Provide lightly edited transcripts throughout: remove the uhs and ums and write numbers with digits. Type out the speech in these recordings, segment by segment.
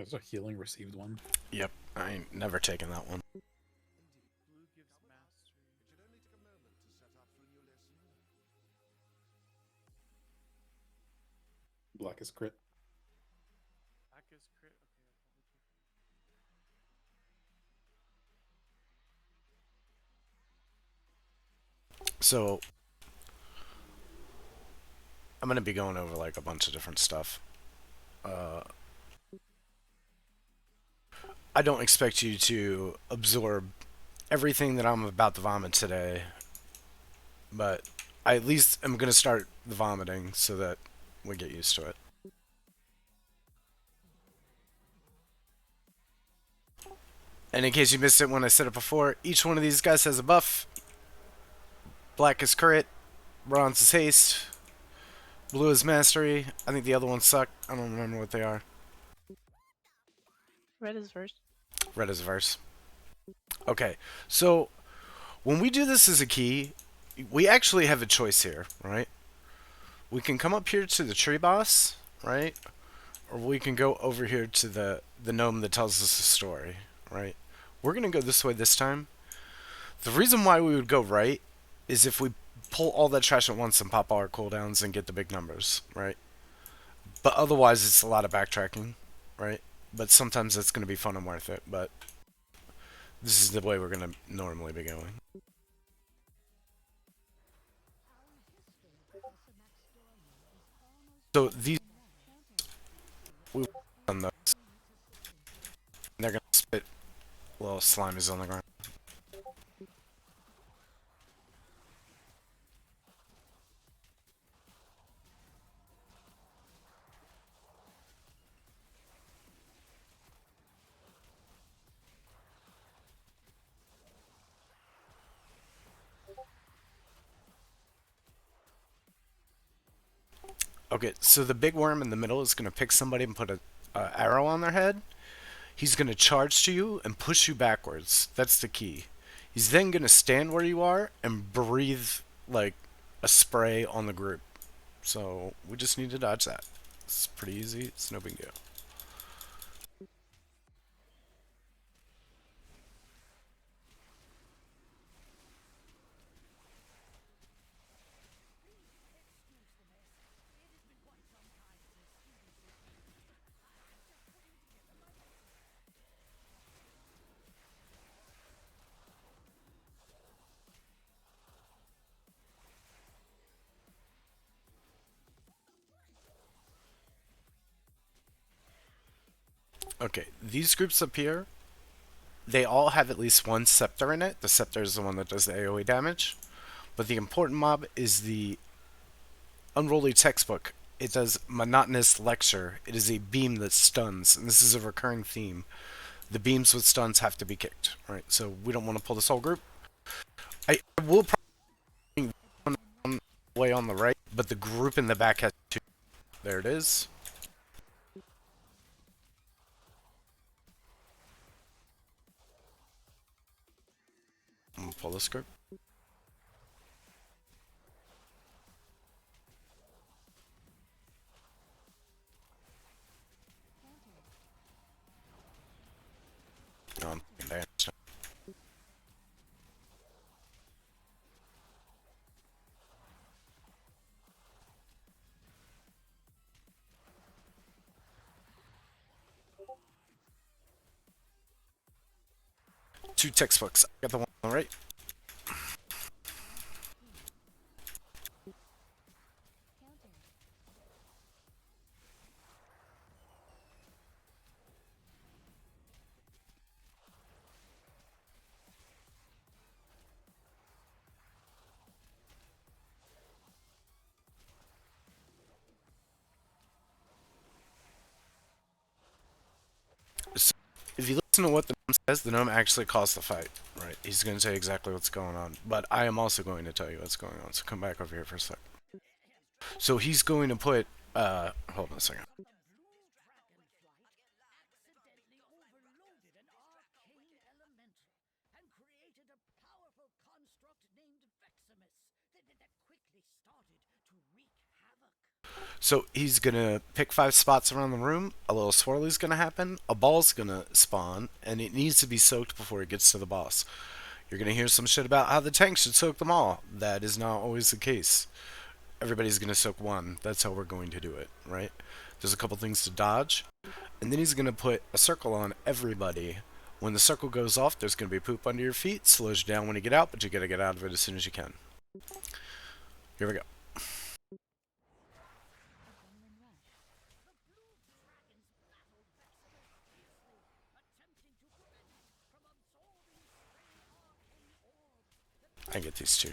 There's a healing received one. Yep, I ain't never taken that one. Blue gives mastery. Black is crit. Black is crit. Okay, I'll probably take So I'm gonna be going over like a bunch of different stuff. Uh, I don't expect you to absorb everything that I'm about to vomit today, but I at least am gonna start the vomiting so that we get used to it. And in case you missed it when I said it before, each one of these guys has a buff. Black is crit, bronze is haste, blue is mastery. I think the other ones suck. I don't remember what they are. Red is verse. Red is verse. Okay, so when we do this as a key, we actually have a choice here, right? We can come up here to the tree boss, right? Or we can go over here to the gnome that tells us the story, right? We're gonna go this way this time. The reason why we would go right is if we pull all that trash at once and pop all our cooldowns and get the big numbers, right? But otherwise, it's a lot of backtracking, right? But sometimes it's going to be fun and worth it. But this is the way we're going to normally be going. So these, we've done those. They're going to spit little slimies on the ground. Okay, so the big worm in the middle is going to pick somebody and put a arrow on their head. He's going to charge to you and push you backwards. That's the key. He's then going to stand where you are and breathe like a spray on the group. So we just need to dodge that. It's pretty easy. It's no big deal. Okay, these groups up here, they all have at least one scepter in it. The scepter is the one that does the AoE damage. But the important mob is the unruly textbook. It does monotonous lecture. It is a beam that stuns, and this is a recurring theme. The beams with stuns have to be kicked, right? So we don't want to pull this whole group. I will probably one way on the right, but the group in the back has two. There it is. I'm gonna pull this group. No, I'm there. 2 textbooks. I got the one on the right. So if you listen to what the gnome says, the gnome actually calls the fight, right? He's going to tell you exactly what's going on. But I am also going to tell you what's going on, so come back over here for a sec. So he's going to put, hold on a second. So he's gonna pick 5 spots around the room. A little swirly's gonna happen. A ball's gonna spawn, and it needs to be soaked before it gets to the boss. You're gonna hear some shit about how the tank should soak them all. That is not always the case. Everybody's gonna soak one. That's how we're going to do it, right? There's a couple things to dodge, and then he's gonna put a circle on everybody. When the circle goes off, there's gonna be poop under your feet. Slows you down when you get out, but you gotta get out of it as soon as you can. Here we go. I get these two.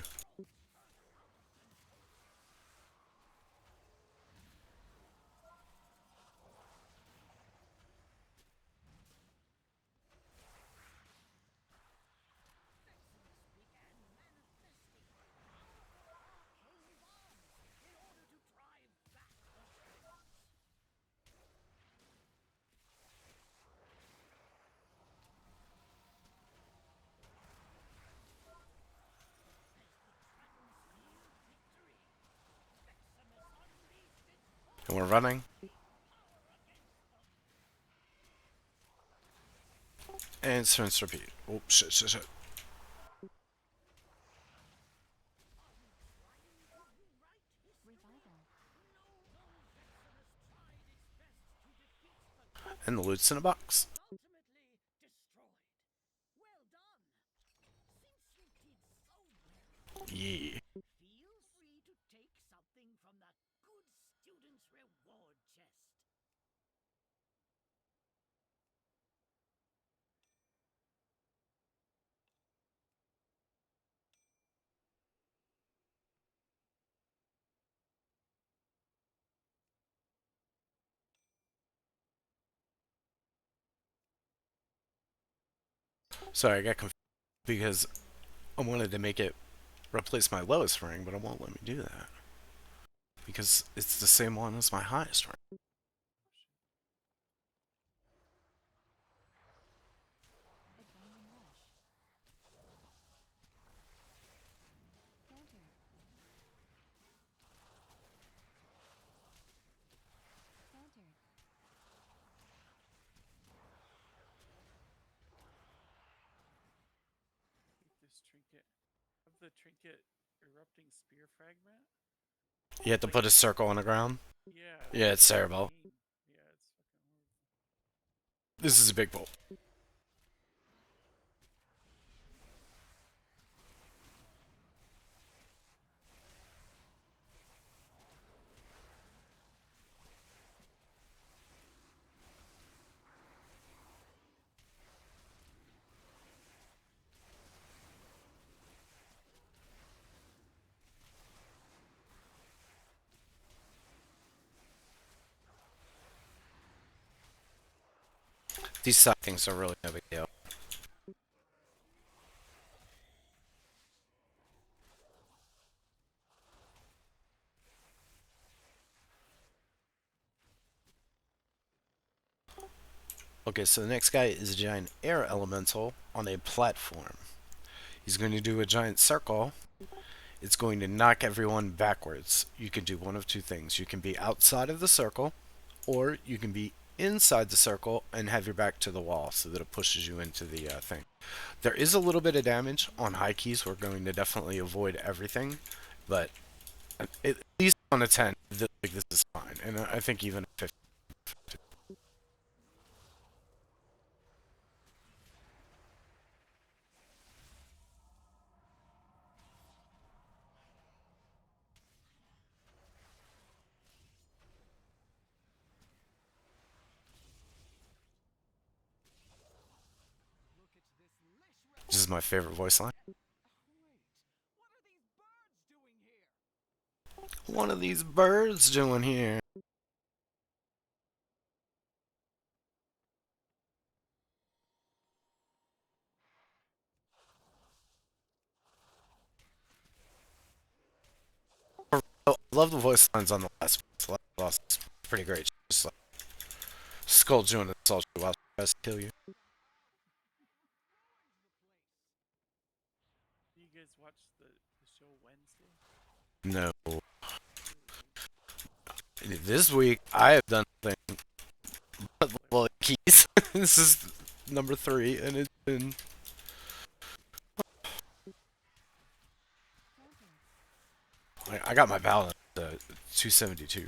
And we're running. And rinse repeat. Oh, shit. And the loot's in a box. Yeah. Sorry, I got confused because I wanted to make it replace my lowest ring, but it won't let me do that. Because it's the same one as my highest ring. Take this trinket. Of the trinket erupting spear fragment? You have to put a circle on the ground. Yeah. Yeah, it's terrible. Yeah, it's fucking horrible. This is a big bolt. These side things are really no big deal. Okay, so the next guy is a giant air elemental on a platform. He's going to do a giant circle. It's going to knock everyone backwards. You can do one of two things. You can be outside of the circle, or you can be inside the circle and have your back to the wall so that it pushes you into the thing. There is a little bit of damage on high keys. We're going to definitely avoid everything, but at least on a 10, this is fine. And I think even a 50. This is my favorite voice line. What are these birds doing here? I love the voice lines on the last boss. It's pretty great. Just like scold you and insult you while she tries to kill you. Do you guys watch the show Wednesday? No. This week, I have done nothing but level keys. This is number 3, and it's been... I got my balance at 272.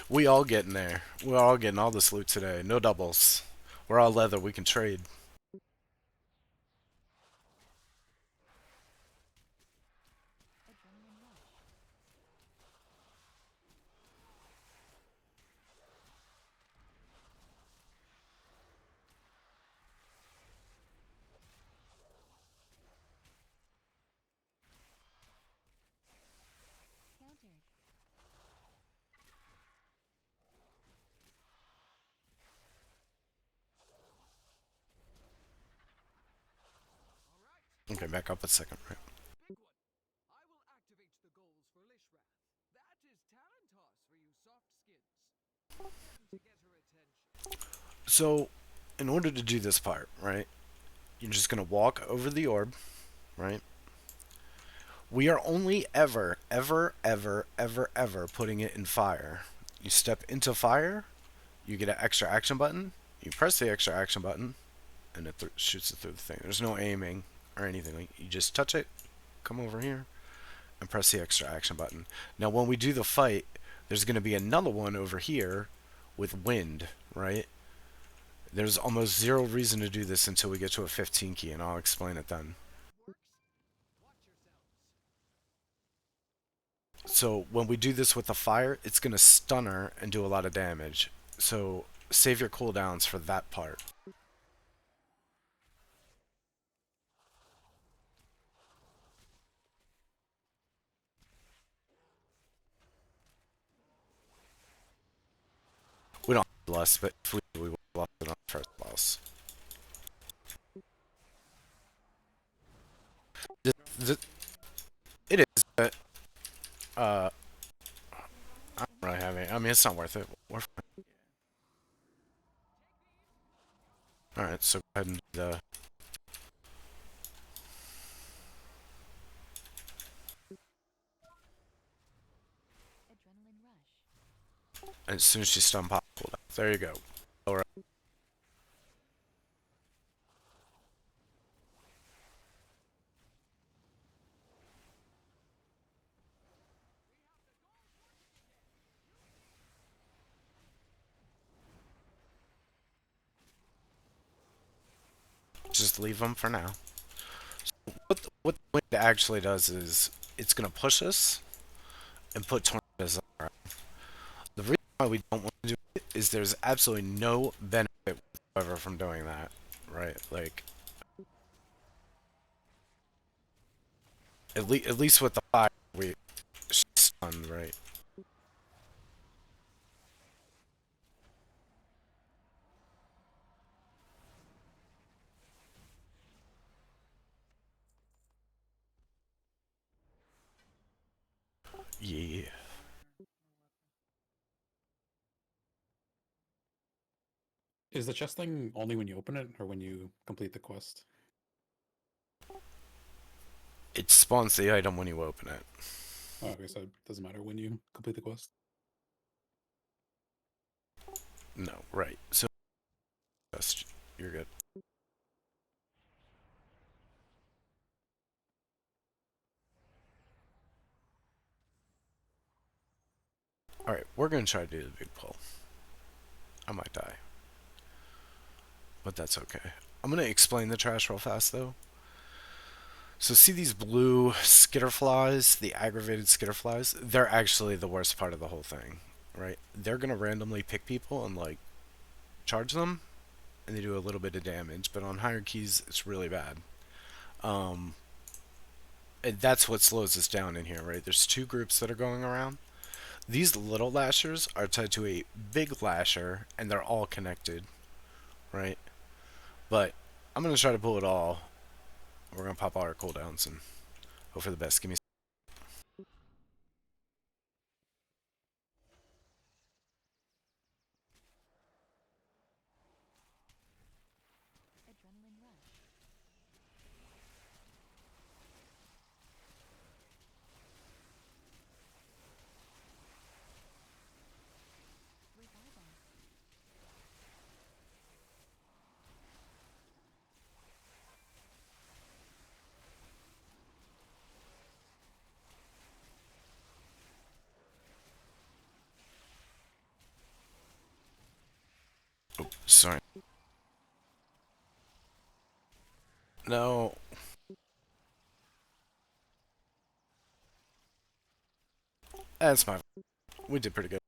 We all getting there. We're all getting all this loot today. No doubles. We're all leather. We can trade. Okay, back up a second, right? Big one. I will activate the goals for Lishrath. That is Tarantos for you soft skins. To get her attention. So, in order to do this part, right, you're just going to walk over the orb, right? We are only ever putting it in fire. You step into fire, you get an extra action button, you press the extra action button, and it shoots it through the thing. There's no aiming or anything. You just touch it, come over here, and press the extra action button. Now, when we do the fight, there's going to be another one over here with wind, right? There's almost zero reason to do this until we get to a 15 key, and I'll explain it then. Works? Watch yourselves. So when we do this with the fire, it's going to stun her and do a lot of damage. So save your cooldowns for that part. We don't have less, but if we would have lost it on the first boss. It is, but I don't really have any. I mean, it's not worth it. We're fine. Alright, so go ahead and do the... And as soon as she's stun, pop cooldown. There you go. Alright. Just leave them for now. So what the wind actually does is it's going to push us and put tornadoes around. The reason why we don't want to do it is there's absolutely no benefit whatsoever from doing that, right? Like, at least with the fire, she's stunned, right? Yeah. Is the chest thing only when you open it or when you complete the quest? It spawns the item when you open it. Oh, okay, so it doesn't matter when you complete the quest. No, right. So, you're good. Alright, we're going to try to do the big pull. I might die. But that's okay. I'm going to explain the trash real fast, though. So see these blue skitterflies, the aggravated skitterflies? They're actually the worst part of the whole thing, right? They're going to randomly pick people and, like, charge them, and they do a little bit of damage. But on higher keys, it's really bad. And that's what slows us down in here, right? There's 2 groups that are going around. These little lashers are tied to a big lasher, and they're all connected, right? But I'm going to try to pull it all. We're going to pop all our cooldowns and hope for the best. Give me... Sorry. No. That's my. We did pretty good.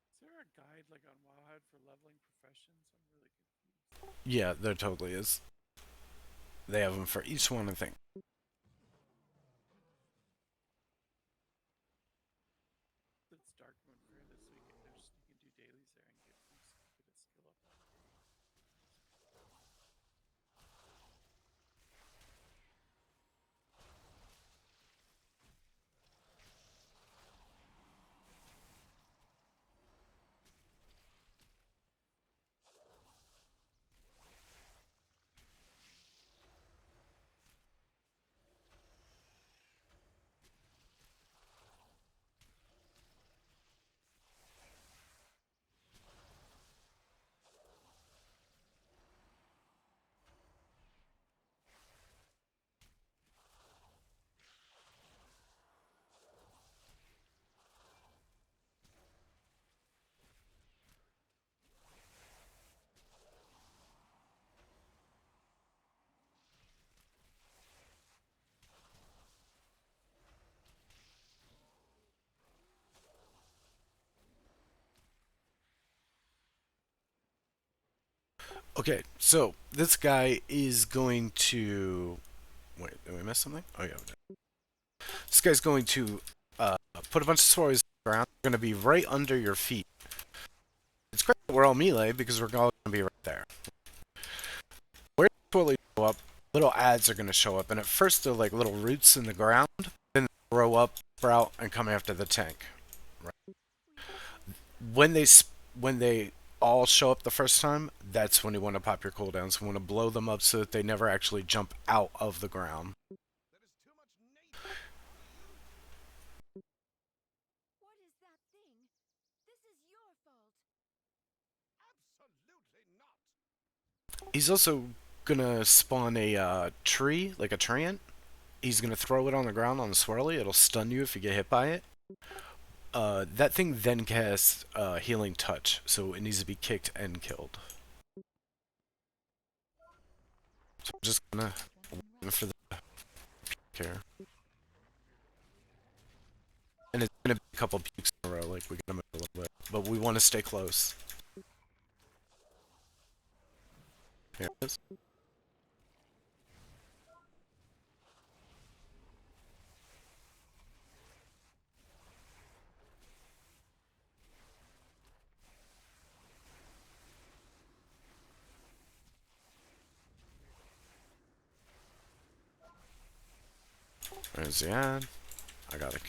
Is there a guide like on Wowhead for leveling professions? I'm really confused. Yeah, there totally is. They have them for each one, I think. It's Darkmoon Fair this week. You can do dailies there and get a skill up every day. Okay, so this guy is going to. Wait, did we miss something? Oh, yeah, we did. This guy's going to put a bunch of swirlies on the ground. They're going to be right under your feet. It's great that we're all melee because we're all going to be right there. Where the swirlies show up, little ads are going to show up. And at first, they're like little roots in the ground. Then they grow up, sprout, and come after the tank. Right. When they all show up the first time, that's when you want to pop your cooldowns. You want to blow them up so that they never actually jump out of the ground. What is that thing? This is your fault. He's also gonna spawn a tree, like a treant. He's gonna throw it on the ground on the swirly. It'll stun you if you get hit by it. That thing then casts Healing Touch, so it needs to be kicked and killed. So I'm just gonna wait for the care. And it's gonna be a couple pukes in a row, like we gotta move a little bit. But we want to stay close. Here it is. There's the ad. I got it.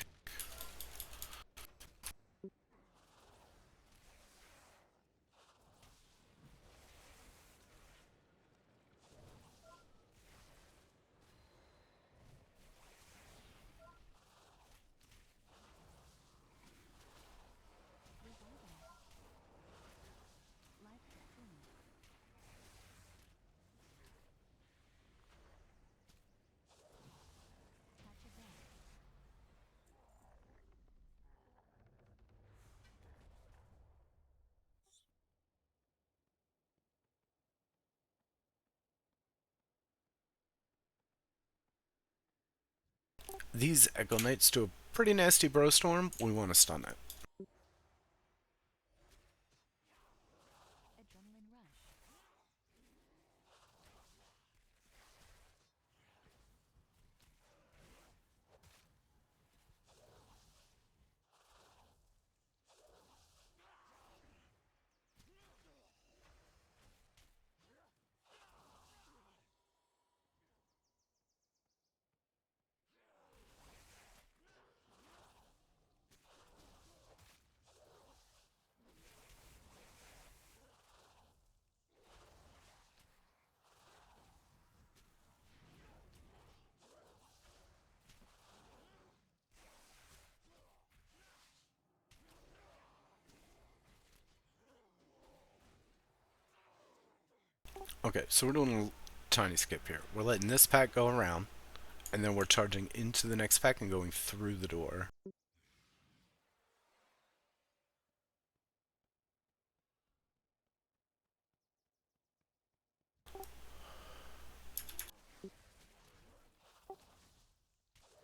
These Echo Knights do a pretty nasty bro storm. We want to stun it. Adrenaline rush. Okay, so we're doing a tiny skip here. We're letting this pack go around, and then we're charging into the next pack and going through the door.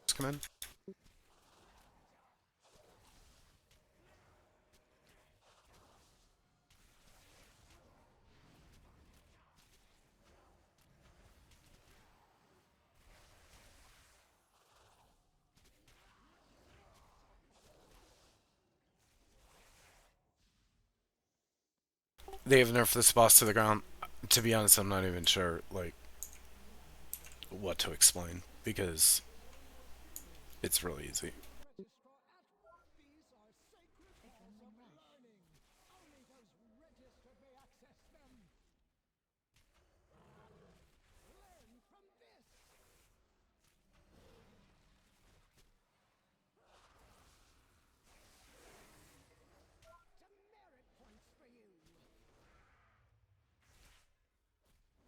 Just come in. They have nerfed this boss to the ground. To be honest, I'm not even sure, like, what to explain, because it's really easy.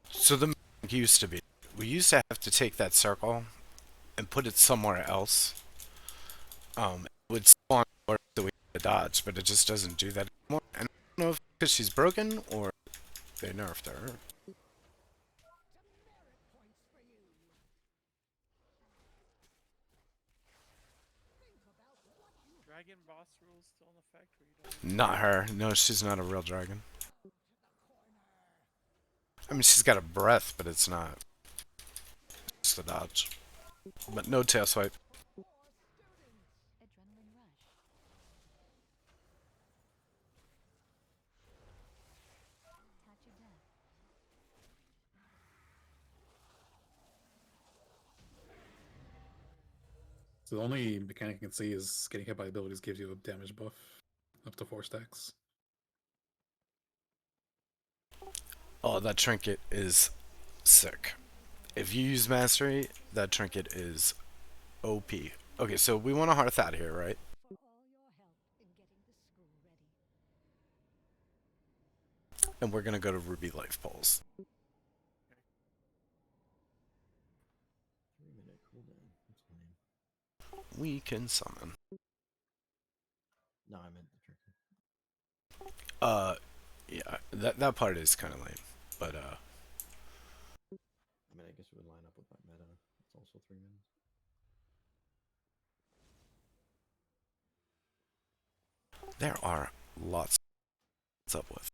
So the mechanic used to be, we used to have to take that circle and put it somewhere else. It would spawn where we had to dodge, but it just doesn't do that anymore. And I don't know if because she's broken or they nerfed her. Dragon boss rules still in effect where you don't. Not her. No, she's not a real dragon. I mean, she's got a breath, but it's not. It's just a dodge. But no tail swipe. Adrenaline rush. Touch of death. So the only mechanic I can see is getting hit by abilities gives you a damage buff up to 4 stacks. Oh, that trinket is sick. If you use mastery, that trinket is OP. Okay, so we want to hearth out here, right? For all your help in getting the school ready. And we're gonna go to Ruby Life Pulse. 3-minute cooldown. That's fine. We can summon. No, I meant the trick. Yeah, that part is kind of lame, but I mean, I guess it would line up with that meta. It's also 3 minutes. there are lots. What's up with?